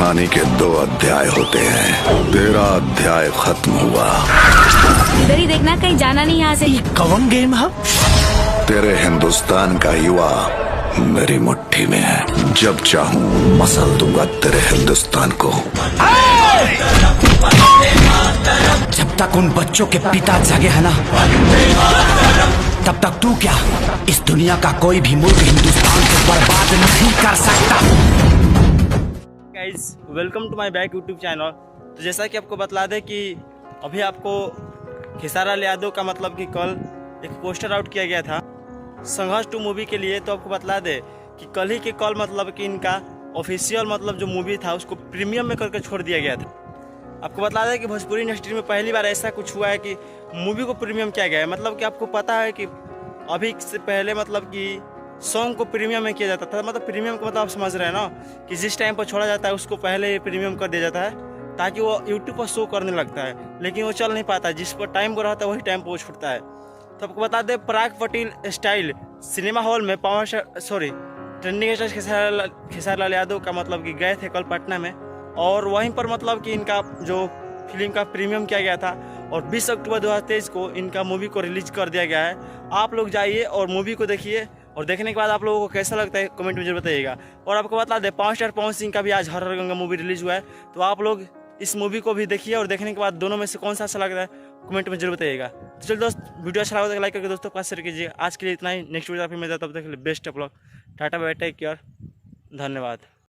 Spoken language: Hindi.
कहानी के 2 अध्याय होते हैं। तेरा अध्याय खत्म हुआ। इधर ही देखना, कहीं जाना नहीं यहाँ से। कौन गेम है? तेरे हिंदुस्तान का युवा मेरी मुट्ठी में है। जब चाहूं मसल दूंगा तेरे हिंदुस्तान को। जब तक उन बच्चों के पिता जगे है ना, तब तक तू क्या, इस दुनिया का कोई भी मुल्क हिंदुस्तान को बर्बाद नहीं कर सकता। Guys, welcome to my back YouTube channel. तो जैसा कि आपको बतला दें कि अभी आपको खेसारी लाल यादव का मतलब कि कल एक पोस्टर आउट किया गया था संघर्ष 2 मूवी के लिए। तो आपको बतला दे कि कल ही के कल मतलब कि इनका ऑफिशियल मतलब जो मूवी था उसको प्रीमियम में करके छोड़ दिया गया था। आपको बतला दें कि भोजपुरी इंडस्ट्री में पहली बार ऐसा कुछ हुआ है कि मूवी को प्रीमियम किया गया है। मतलब कि आपको पता है कि अभी से पहले मतलब कि सॉन्ग को प्रीमियम में किया जाता था। मतलब प्रीमियम का मतलब आप समझ रहे हैं ना, कि जिस टाइम पर छोड़ा जाता है उसको पहले प्रीमियम कर दिया जाता है ताकि वो यूट्यूब पर शो करने लगता है, लेकिन वो चल नहीं पाता। जिस पर टाइम को रहता है वही टाइम पर वो छूटता है। तो आपको बता दें, पराग पटेल स्टाइल सिनेमा हॉल में ट्रेंडिंग स्टार खेसारी लाल यादव का मतलब कि गए थे कल पटना में, और वहीं पर मतलब कि इनका जो फिल्म का प्रीमियम किया गया था और 20 अक्टूबर 2023 को इनका मूवी को रिलीज कर दिया गया है। आप लोग जाइए और मूवी को देखिए, और देखने के बाद आप लोगों को कैसा लगता है कमेंट में जरूर बताइएगा। और आपको बता दें, 5 स्टार पवन सिंह का भी आज हर हर गंगा मूवी रिलीज हुआ है। तो आप लोग इस मूवी को भी देखिए और देखने के बाद दोनों में से कौन सा अच्छा लग रहा है कमेंट में जरूर बताइएगा। तो चलिए दोस्त, वीडियो अच्छा लगा तो लाइक करके दोस्तों को पास शेयर कीजिए। आज के लिए इतना ही। नेक्स्ट वीडियो फिर मैं जाता हूँ, तब तक best of luck. Tata bye, take care, धन्यवाद।